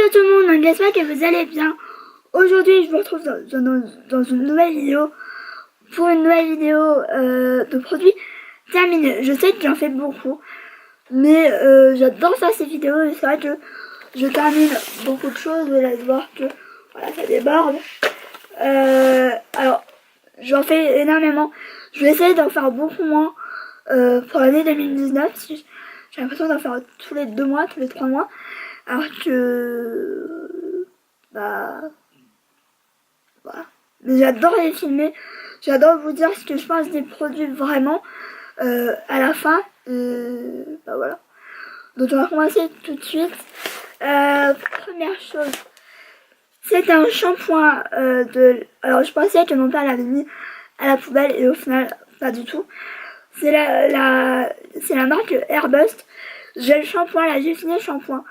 Bonjour tout le monde, j'espère que vous allez bien. Aujourd'hui je vous retrouve dans une nouvelle vidéo pour une nouvelle vidéo de produits terminés. Je sais que j'en fais beaucoup, mais j'adore faire ces vidéos et c'est vrai que je termine beaucoup de choses. Vous allez voir que voilà, ça déborde. Alors j'en fais énormément. Je vais essayer d'en faire beaucoup moins pour l'année 2019. J'ai l'impression d'en faire tous les 2 mois, tous les 3 mois. Alors que voilà. Mais j'adore les filmer. J'adore vous dire ce que je pense des produits vraiment à la fin. Voilà. Donc on va commencer tout de suite. Première chose, c'est un shampoing alors je pensais que mon père l'avait mis à la poubelle et au final pas du tout. C'est la marque Airbust. J'ai le shampoing là, j'ai fini le shampoing.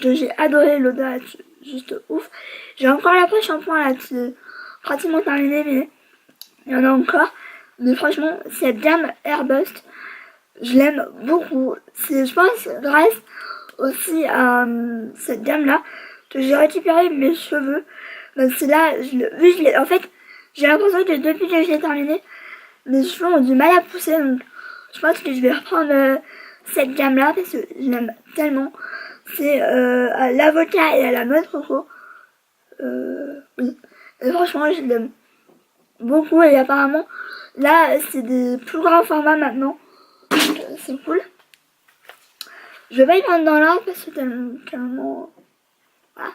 J'ai adoré l'odeur, juste ouf. J'ai encore l'après-shampoing là qui est pratiquement terminé, mais il y en a encore. Mais franchement, cette gamme Airbust, je l'aime beaucoup. C'est, je pense, grâce aussi à cette gamme là que j'ai récupéré mes cheveux. Même si là, en fait, j'ai l'impression que depuis que je l'ai terminé, mes cheveux ont du mal à pousser. Donc, je pense que je vais reprendre cette gamme là parce que je l'aime tellement. C'est à l'avocat et à la noix de coco. Oui. Et franchement, je l'aime beaucoup. Et apparemment, là, c'est des plus grands formats maintenant. C'est cool. Je vais pas y prendre dans l'ordre parce que tellement... Voilà.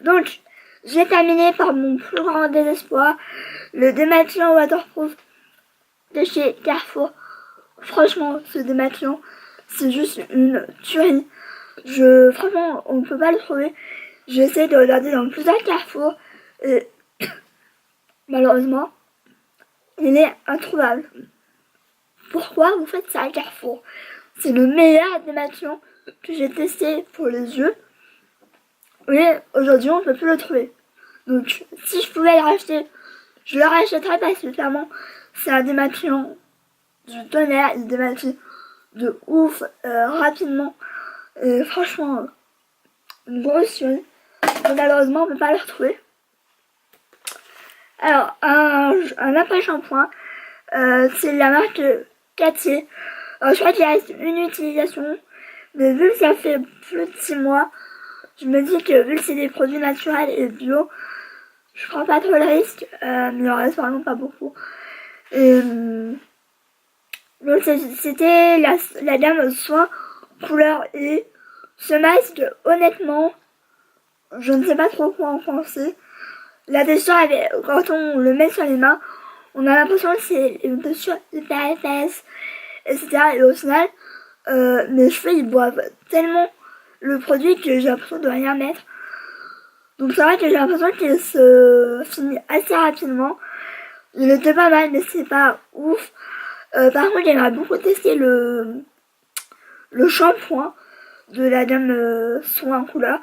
Donc, j'ai terminé par mon plus grand désespoir. Le démaquillant waterproof de chez Carrefour. Franchement, ce démaquillant, c'est juste une tuerie. Franchement, on ne peut pas le trouver. J'essaie de regarder dans plusieurs Carrefour et malheureusement, il est introuvable. Pourquoi vous faites ça à Carrefour? C'est le meilleur démaquillant que j'ai testé pour les yeux. Mais aujourd'hui, on ne peut plus le trouver. Donc, si je pouvais le racheter, je le rachèterais parce que clairement, c'est un démaquillant du tonnerre. Il démaquille de ouf, rapidement. Et franchement, une grosse tuerie. Malheureusement, on ne peut pas le retrouver. Alors, un après-shampoing, c'est la marque Cathy. Alors, je crois qu'il reste une utilisation, mais vu que ça fait plus de 6 mois, je me dis que vu que c'est des produits naturels et bio, je prends pas trop le risque, mais il en reste vraiment pas beaucoup. Et, donc c'était la gamme soin, couleur et ce masque, honnêtement, je ne sais pas trop quoi en penser. La texture, quand on le met sur les mains, on a l'impression que c'est une texture hyper épaisse, etc. Et au final, mes cheveux, ils boivent tellement le produit que j'ai l'impression de rien mettre. Donc c'est vrai que j'ai l'impression qu'il se finit assez rapidement. Il était pas mal, mais c'est pas ouf. Par contre, j'aimerais beaucoup tester le shampoing de la gamme soin en couleur.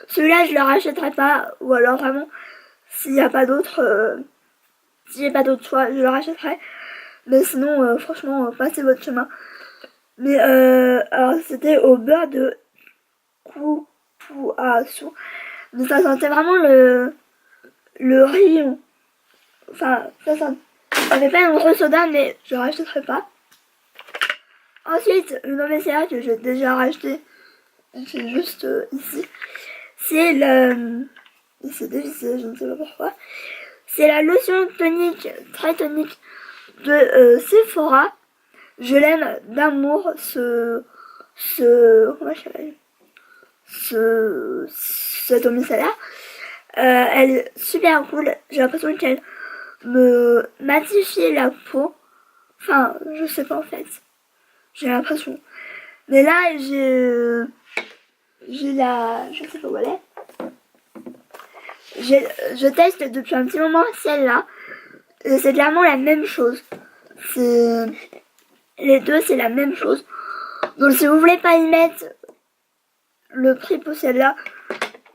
Celui-là, je le rachèterai pas, ou alors vraiment, s'il n'y a pas d'autre, si j'ai pas d'autre choix, je le rachèterai. Mais sinon, franchement, passez votre chemin. Mais alors c'était au beurre de Kupuasu. Mais ça sentait vraiment le riz. Enfin, ça avait pas un gros soda, mais je le rachèterai pas. Ensuite, une OBCA que j'ai déjà racheté, c'est juste ici. C'est il s'est dévissé, je ne sais pas pourquoi. C'est la lotion tonique, très tonique de Sephora. Je l'aime d'amour, comment je l'appelle, cette homme-là. Elle est super cool. J'ai l'impression qu'elle me matifie la peau. Enfin, je sais pas en fait. J'ai l'impression. Mais là, j'ai je sais pas où elle est. Je teste depuis un petit moment celle-là. C'est clairement la même chose. Les deux, c'est la même chose. Donc si vous voulez pas y mettre le prix pour celle-là,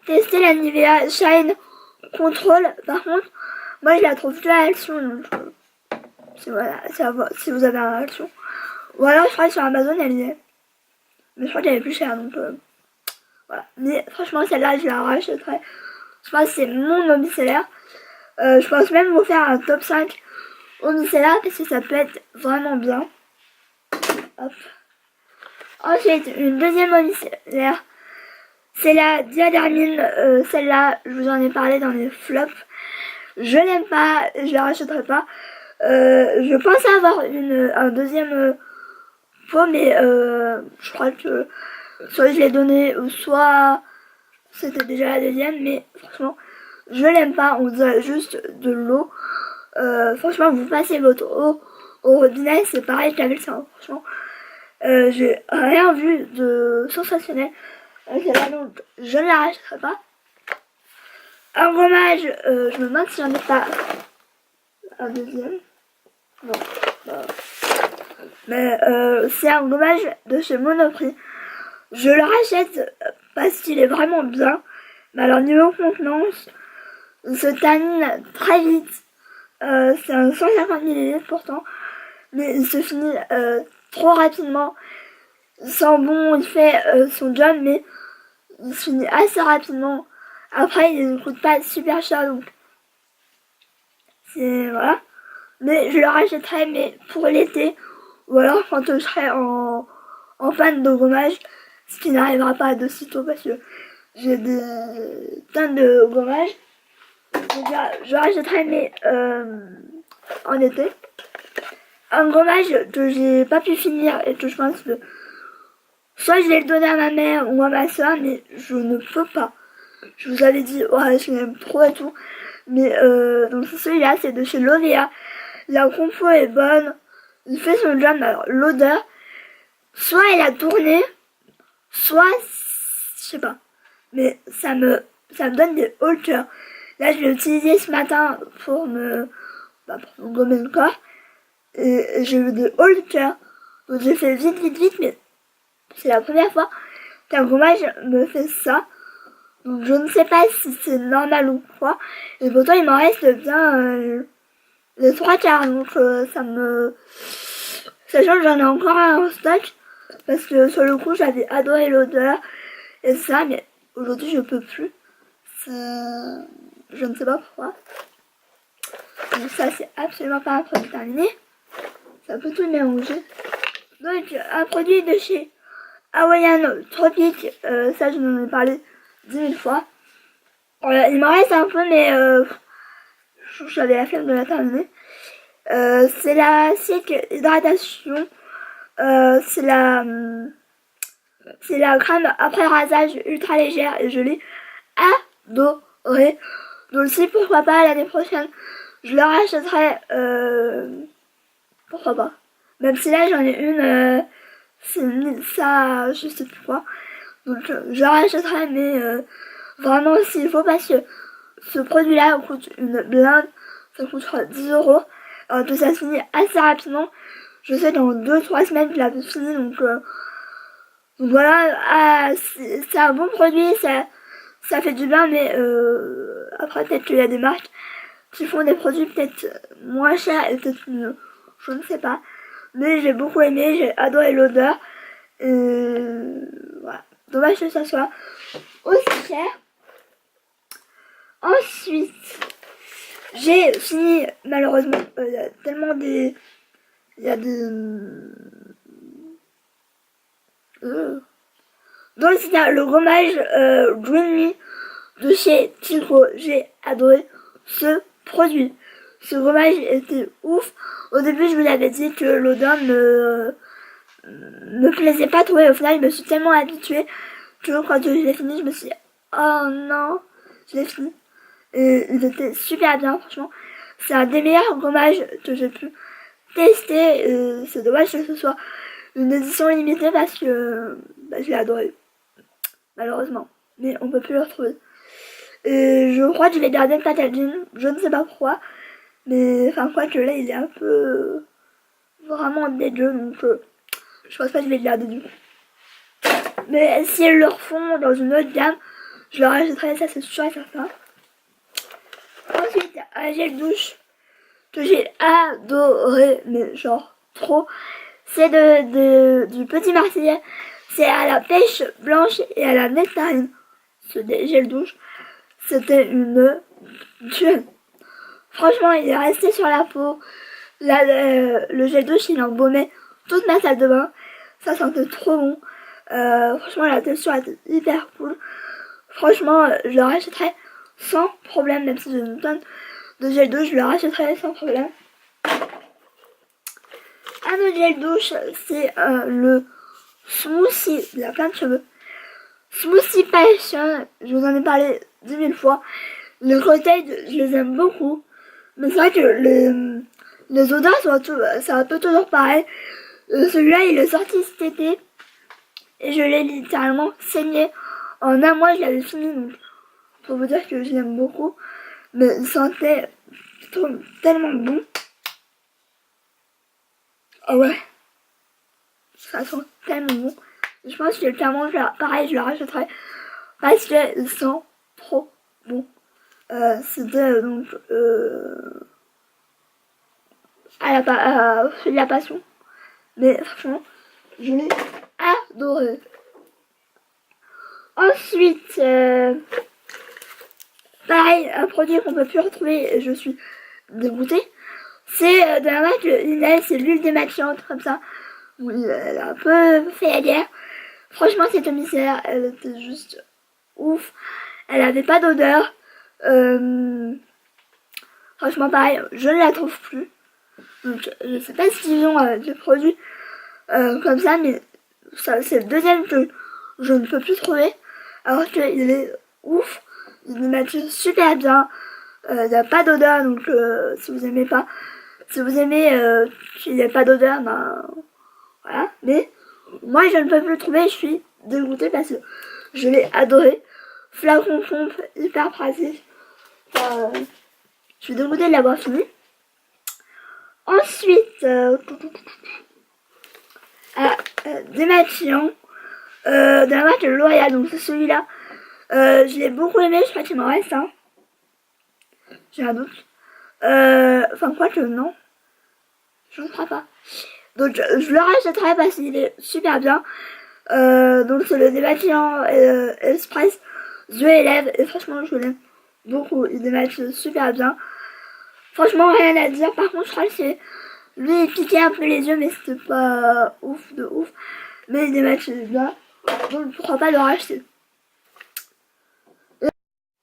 testez la Nivea Shine Control. Par contre, moi je la trouve plus à Action. Donc voilà, c'est à voir si vous avez un Action. Ou alors je crois que sur Amazon elle y est. Mais je crois qu'elle est plus chère, donc Voilà. Mais franchement, celle-là, je la rachèterai. Je pense que c'est mon eau micellaire. Je pense même vous faire un top 5 eau micellaire parce que ça peut être vraiment bien. Hop. Ensuite, une deuxième eau micellaire. C'est la Diadermine. Celle-là, je vous en ai parlé dans les flops. Je l'aime pas, je la rachèterai pas. Je pense avoir un deuxième pot, mais je crois que soit je l'ai donné, soit c'était déjà la deuxième, mais franchement, je l'aime pas. On dirait juste de l'eau. Franchement, vous passez votre eau au robinet, c'est pareil qu'avec ça. Franchement, j'ai rien vu de sensationnel. Celle-là, donc, je ne la rachèterai pas. Un gommage, je me demande si j'en ai pas un deuxième. Non. Mais c'est un gommage de chez Monoprix. Je le rachète parce qu'il est vraiment bien. Mais alors niveau contenance, il se tannine très vite. C'est un 150 ml pourtant. Mais il se finit trop rapidement. Il sent bon, il fait son job, mais il se finit assez rapidement. Après, il ne coûte pas super cher, donc c'est voilà. Mais je le rachèterai, mais pour l'été, ou alors quand je serai en panne de gommage, ce qui n'arrivera pas de sitôt parce que j'ai des tonnes de gommage. Donc là, je rachèterai, mais en été. Un gommage que j'ai pas pu finir et que je pense que soit je vais le donner à ma mère ou à ma soeur, mais je ne peux pas. Je vous avais dit, ouais, je l'aime trop et tout. Mais donc celui-là, c'est de chez L'Oréal. La compo est bonne. Il fait son job. Alors l'odeur, soit elle a tourné, soit je sais pas. Mais ça me donne des hauts le cœur. Là, je l'ai utilisé ce matin pour me gommer le corps. Et j'ai eu des hauts le cœur. Donc j'ai fait vite, mais c'est la première fois qu'un gommage me fait ça. Donc je ne sais pas si c'est normal ou quoi. Et pourtant il m'en reste bien les 3/4. Donc sachant que j'en ai encore un en stock. Parce que sur le coup j'avais adoré l'odeur et ça, mais aujourd'hui je peux plus. Je ne sais pas pourquoi. Donc ça c'est absolument pas un produit terminé. Ça peut tout mélanger. Donc un produit de chez Hawaiian Tropic. Ça je vous en ai parlé 10 000 fois. Il m'en reste un peu, mais j'avais la flemme de la terminer. C'est la Silk Hydratation. C'est la crème après rasage ultra légère et je l'ai adorée. Donc si pourquoi pas l'année prochaine je la rachèterai. Pourquoi pas. Même si là j'en ai une, ça je sais plus quoi. Donc je la rachèterai, mais vraiment s'il faut, parce que ce produit là coûte une blinde. Ça coûte 10 €. Alors que ça se finit assez rapidement. Je sais dans 2-3 semaines qu'il a fini, donc voilà. C'est un bon produit, ça fait du bien, mais après peut-être qu'il y a des marques qui font des produits peut-être moins chers et peut-être mieux. Je ne sais pas. Mais j'ai beaucoup aimé, j'ai adoré l'odeur. Voilà. Dommage que ça soit aussi cher. Ensuite, j'ai fini, malheureusement, il y a tellement des... Il y a des... Donc c'est le gommage Green Me de chez Tilco. J'ai adoré ce produit. Ce gommage était ouf. Au début, je vous avais dit que l'odeur me plaisait pas trop, et au final, je me suis tellement habituée que quand je l'ai fini, je me suis dit, oh non, je l'ai fini. Et il était super bien, franchement. C'est un des meilleurs gommages que j'ai pu tester. C'est dommage que ce soit une édition limitée parce que je l'ai adoré. Malheureusement. Mais on peut plus le retrouver. Et je crois que je vais garder le packaging. Je ne sais pas pourquoi. Mais enfin, quoi que là, il est un peu vraiment dégueu. Donc je pense pas que je vais le garder du coup. Mais si elles le refont dans une autre gamme, je le rachèterai, ça c'est sûr et certain. Ensuite, un gel douche que j'ai adoré, mais genre trop. C'est du Petit Marseillais. c'est à la pêche blanche et à la nectarine. Ce gel douche, c'était une tuerie. Franchement, il est resté sur la peau. Là, le gel douche, il embaumait toute ma salle de bain. Ça sentait trop bon. Franchement, la texture était hyper cool. Franchement, je le rachèterais sans problème, même si j'ai une tonne de gel douche, je le rachèterais sans problème. Un autre gel douche, c'est le Smoothie de la plein de cheveux. Smoothie Passion, je vous en ai parlé 10 000 fois. Les Rotted, je les aime beaucoup. Mais c'est vrai que les odeurs sont c'est un peu toujours pareil. Celui-là, il est sorti cet été. Et je l'ai littéralement saigné. En un mois, je l'avais fini. Donc, pour vous dire que je l'aime beaucoup. Mais il sentait tellement bon. Ah ouais. Ça sent tellement bon. Je pense que clairement, pareil, je le rachèterai. Parce qu'il sent trop bon. C'était donc à la passion. Mais franchement, je l'ai adoré. Ensuite, pareil, un produit qu'on peut plus retrouver, et je suis dégoûtée. C'est de la marque Linel, c'est l'huile démaquillante comme ça. Oui, elle a un peu fait la guerre. Franchement, cette micellar, elle était juste ouf. Elle avait pas d'odeur. Franchement, pareil, je ne la trouve plus. Donc, je sais pas s'ils ont des produits comme ça, mais c'est le deuxième que je ne peux plus trouver. Alors qu'il est ouf. Il démaquille super bien. Il n'y a pas d'odeur, donc si vous aimez pas, si vous aimez qu'il n'y ait pas d'odeur, ben voilà. Mais moi je ne peux plus le trouver, je suis dégoûtée parce que je l'ai adoré. Flacon pompe, hyper pratique. Je suis dégoûtée de l'avoir fini. Ensuite, démaquillant de la marque L'Oréal, donc c'est celui-là. Je l'ai beaucoup aimé, je crois qu'il m'en reste un. J'ai un doute. Enfin, quoi que non. Je ne crois pas. Donc, je le rachèterai parce qu'il est super bien. Donc, c'est le démaquillant Express yeux et lèvres. Et franchement, je l'aime beaucoup. Il démaquille super bien. Franchement, rien à dire. Par contre, je crois que c'est lui, il piquait un peu les yeux, mais c'était pas ouf de ouf. Mais il démaquille bien. Donc, pourquoi pas le racheter.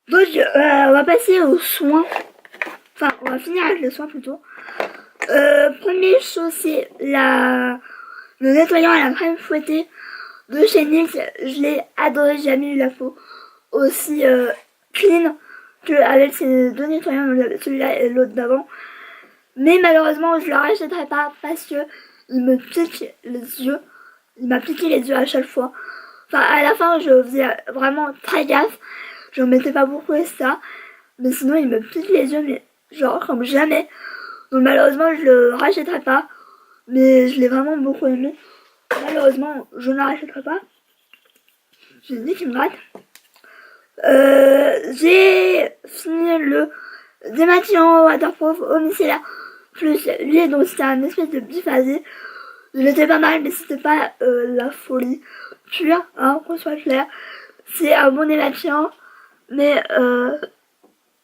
Donc, on va passer aux soins. Enfin, on va finir avec les soins plutôt. Première chose, c'est le nettoyant à la crème fouettée de chez NYX. Je l'ai adoré, j'ai jamais eu la peau aussi clean qu'avec ces deux nettoyants, celui-là et l'autre d'avant. Mais malheureusement, je ne le rachèterai pas parce que il me pique les yeux. Il m'a piqué les yeux à chaque fois. Enfin, à la fin, je faisais vraiment très gaffe. J'en mettais pas beaucoup et ça. Mais sinon, il me pique les yeux, mais genre comme jamais. Donc malheureusement, je le rachèterai pas. Mais je l'ai vraiment beaucoup aimé. Malheureusement, je ne le rachèterai pas. J'ai dit qu'il me gratte. J'ai fini le démaquillant waterproof au micellaire plus lui, donc c'était un espèce de biphasé. Il était pas mal, mais c'était pas la folie pure, hein, qu'on soit clair. C'est un bon démaquillant, mais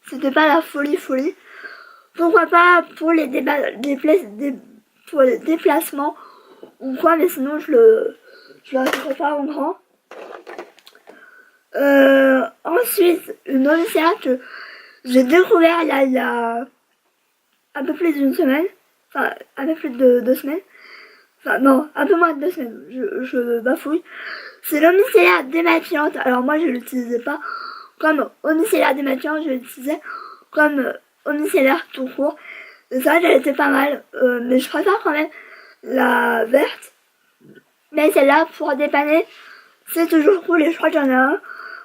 c'était pas la folie. Pourquoi pas pour les pour les déplacements ou quoi, mais sinon je le rachèterai pas en grand. Ensuite, une autre série que j'ai découvert il y a un peu plus d'une semaine. Enfin, un peu plus de 2 semaines. Enfin, non, un peu moins de 2 semaines. Je bafouille. C'est l'homicellaire démaquillante. Alors, moi, je l'utilisais pas comme homicellaire démaquillant. Je l'utilisais comme homicellaire tout court. Et c'est vrai qu'elle était pas mal. Mais je préfère quand même la verte. Mais celle-là, pour dépanner, c'est toujours cool. Et je crois qu'il y en a un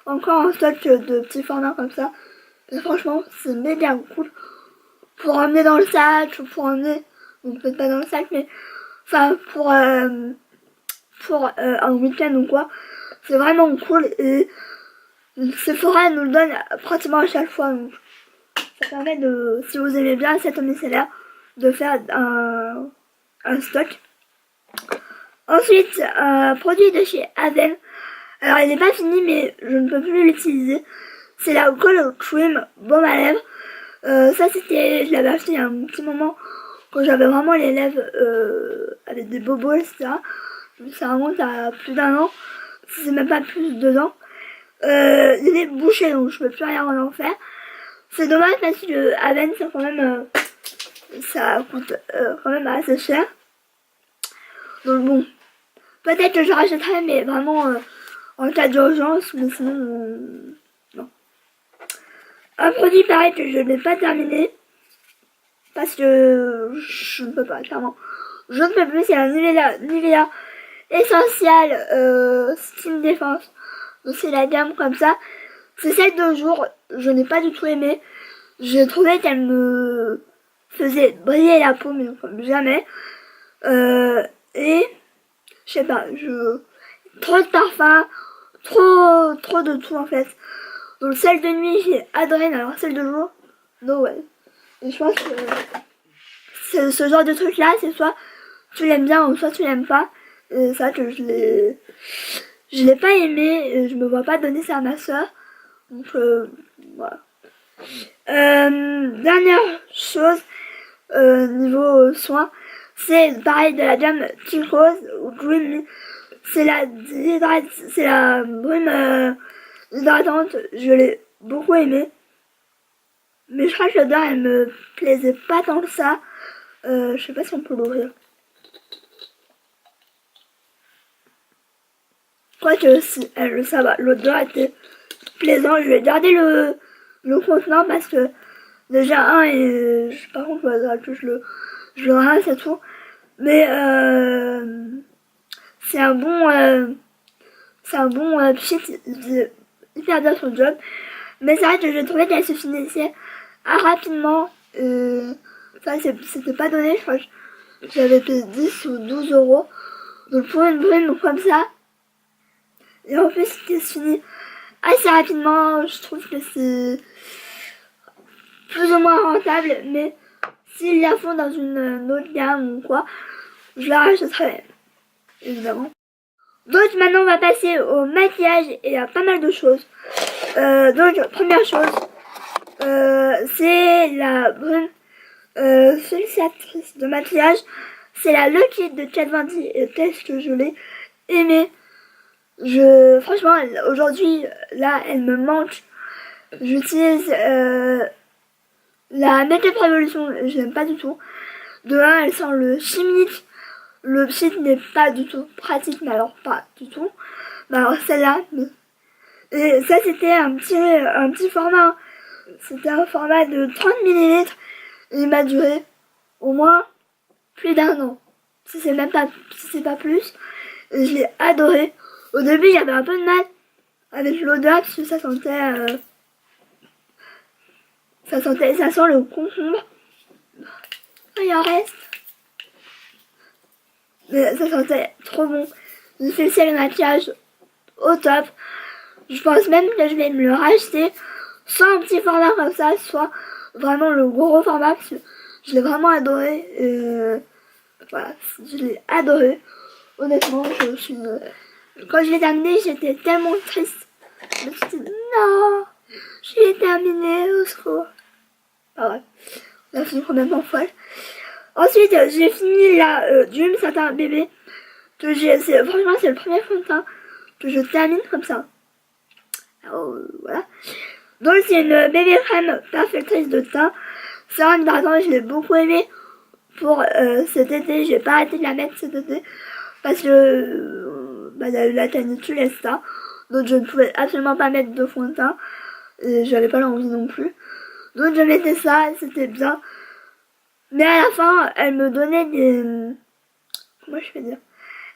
encore en stock de petits formats comme ça. Et franchement, c'est méga cool. Pour emmener dans le sac, ou pour emmener, donc peut-être pas dans le sac, mais enfin pour un week-end ou quoi. C'est vraiment cool et Sephora nous le donne pratiquement à chaque fois. Donc ça permet de, si vous aimez bien cet micellaire, de faire un stock. Ensuite, un produit de chez Aven. Alors, il n'est pas fini, mais je ne peux plus l'utiliser. C'est la Color Cream Baume à lèvres. Ça, je l'avais acheté il y a un petit moment quand j'avais vraiment les lèvres avec des bobos, etc. Ça remonte à plus d'un an, si c'est même pas plus de 2 ans. Il est bouché, donc je peux plus rien en faire. C'est dommage parce que Aven, c'est quand même, ça coûte quand même assez cher. Donc bon, peut-être que je rachèterai, mais vraiment en cas d'urgence, mais sinon, non. Un produit pareil que je n'ai pas terminé, parce que je ne peux pas, clairement. Je ne peux plus, c'est la Nivea Essential Skin Defense. Donc c'est la gamme comme ça. C'est celle de jour, je n'ai pas du tout aimé. J'ai trouvé qu'elle me faisait briller la peau, mais comme jamais. Et je sais pas, trop de parfum, trop de tout en fait. Donc celle de nuit j'ai adoré, mais alors celle de jour, no way. Et je pense que c'est ce genre de truc là, c'est soit tu l'aimes bien ou soit tu l'aimes pas. Et ça que je l'ai pas aimé, et je me vois pas donner ça à ma soeur. Donc voilà. Dernière chose niveau soins, c'est pareil de la gamme King Rose ou Green. C'est la brume hydratante, je l'ai beaucoup aimée. Mais je crois que l'odeur elle me plaisait pas tant que ça. Je sais pas si on peut l'ouvrir. Quoique si, ça va, l'odeur était plaisante. Je vais garder le contenant parce que déjà par contre que je le rince et tout. Mais c'est un bon pchit, hyper bien son job. Mais c'est vrai que je trouvais qu'elle se finissait rapidement. Ça c'était pas donné, je crois que j'avais payé 10 ou 12 euros. Donc pour une brume comme ça, et en plus qui se finit assez rapidement, je trouve que c'est plus ou moins rentable. Mais s'ils la font dans une autre gamme ou quoi, je la rachèterai évidemment. Donc maintenant on va passer au maquillage et à pas mal de choses. Donc première chose, c'est la brume sollicitatrice de maquillage. C'est la Lucky de Kat Von D et test que je l'ai aimée. Franchement aujourd'hui là elle me manque. J'utilise la Makeup Revolution, je n'aime pas du tout. De 1 elle sent le chimique. Le pchit n'est pas du tout pratique, mais alors pas du tout. Bah alors celle-là, et ça c'était un petit format. C'était un format de 30 ml. Et il m'a duré au moins plus d'un an. Si c'est pas plus. Et je l'ai adoré. Au début j'avais un peu de mal avec l'odeur parce que ça sent le concombre. Il en reste. Mais ça sentait trop bon. J'ai fait le maquillage au top. Je pense même que je vais me le racheter. Soit un petit format comme ça, soit vraiment le gros format. Parce que je l'ai vraiment adoré. Voilà, je l'ai adoré. Honnêtement, quand je l'ai terminé, j'étais tellement triste. Je me suis dit, non, je l'ai terminé, au secours. Ah ouais, la fille complètement folle. Ensuite, j'ai fini la Dream Satin Bébé. Franchement, c'est le premier fond de teint que je termine comme ça. Alors, voilà. Donc, c'est une bébé crème perfectrice de teint. C'est un hydratant, je l'ai beaucoup aimé. Pour cet été, j'ai pas arrêté de la mettre cet été. Parce que la canicule et ça. Donc, je ne pouvais absolument pas mettre de fond de teint. Et j'avais pas l'envie non plus. Donc, je mettais ça, c'était bien. Mais à la fin, elle me donnait des... Comment je peux dire?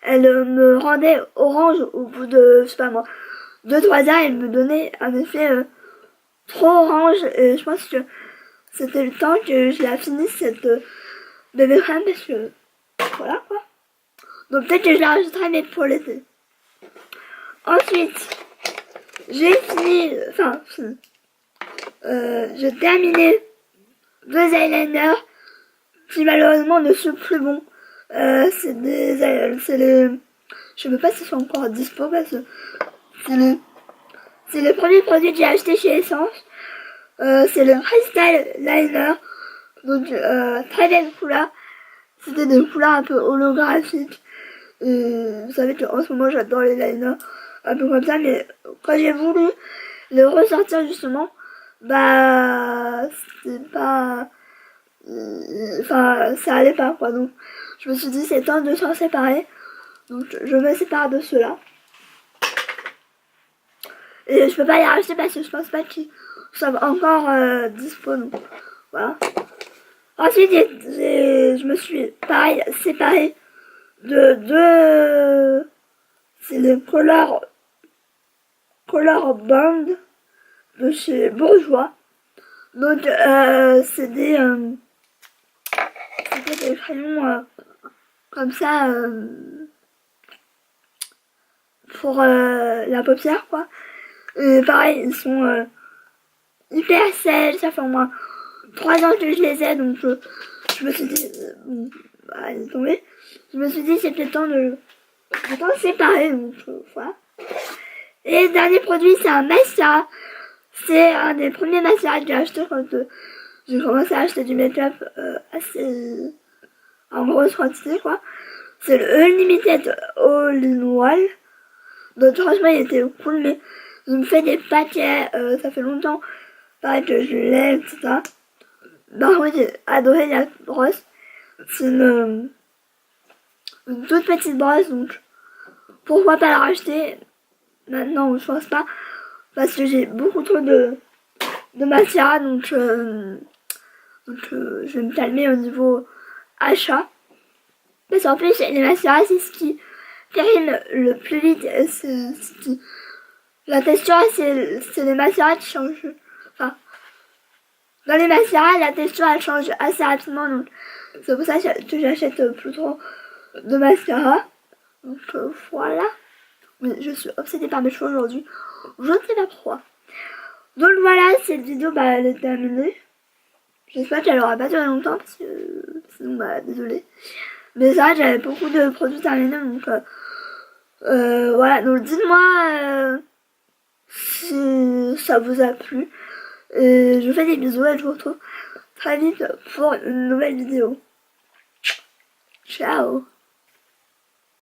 Elle me rendait orange au bout de, je sais pas moi, 2-3 heures. Elle me donnait un effet trop orange. Et je pense que c'était le temps que je la finisse cette bébé crème. Parce que, voilà quoi. Donc peut-être que je la rajouterai mais pour l'été. Ensuite, j'ai terminé 2 eyeliners qui malheureusement ne sont plus bons. C'est les Je sais pas si c'est encore dispo parce que c'est le premier produit que j'ai acheté chez Essence. C'est le Crystal Liner. Donc très belle couleur. C'était des couleurs un peu holographiques. Vous savez qu'en ce moment j'adore les liners un peu comme ça, mais quand j'ai voulu le ressortir justement, bah c'est pas, enfin ça allait pas quoi. Donc je me suis dit c'est temps de s'en séparer. Donc je me sépare de ceux-là. Et je peux pas les racheter parce que je pense pas qu'ils soient encore dispo. Donc voilà. Ensuite je me suis pareil séparée de deux. C'est le Color Band de chez Bourgeois. Donc c'est des crayons comme ça pour la paupière quoi. Et pareil, ils sont hyper sèches, ça fait au moins 3 ans que je les ai, donc je me suis dit, bon, bah, elle est tombée. Je me suis dit, c'est peut-être temps de séparer, donc voilà. Et le dernier produit, c'est un mascara. C'est un des premiers mascaras que j'ai acheté quand j'ai commencé à acheter du make-up assez en grosse quantité, quoi. C'est le Unlimited All-in-One. Donc franchement, il était cool, mais je me fais des paquets, ça fait longtemps, pareil que je l'ai, etc. Par contre, j'ai adoré la brosse. C'est une toute petite brosse, donc pourquoi pas la racheter maintenant, je pense pas, parce que j'ai beaucoup trop de mascara, donc je vais me calmer au niveau achat. Parce qu'en plus, les mascaras, c'est ce qui périme le plus vite. La texture, c'est les mascaras qui changent. Enfin, dans les mascaras, la texture, elle change assez rapidement. Donc, c'est pour ça que j'achète plus trop de mascara. Donc, voilà. Mais je suis obsédée par mes cheveux aujourd'hui. Je ne sais pas pourquoi. Donc voilà, cette vidéo, bah, elle est terminée. J'espère qu'elle aura pas duré longtemps, parce que sinon, bah, désolée. Mais ça, j'avais beaucoup de produits terminés, donc voilà. Donc dites-moi si ça vous a plu. Et je vous fais des bisous et je vous retrouve très vite pour une nouvelle vidéo. Ciao.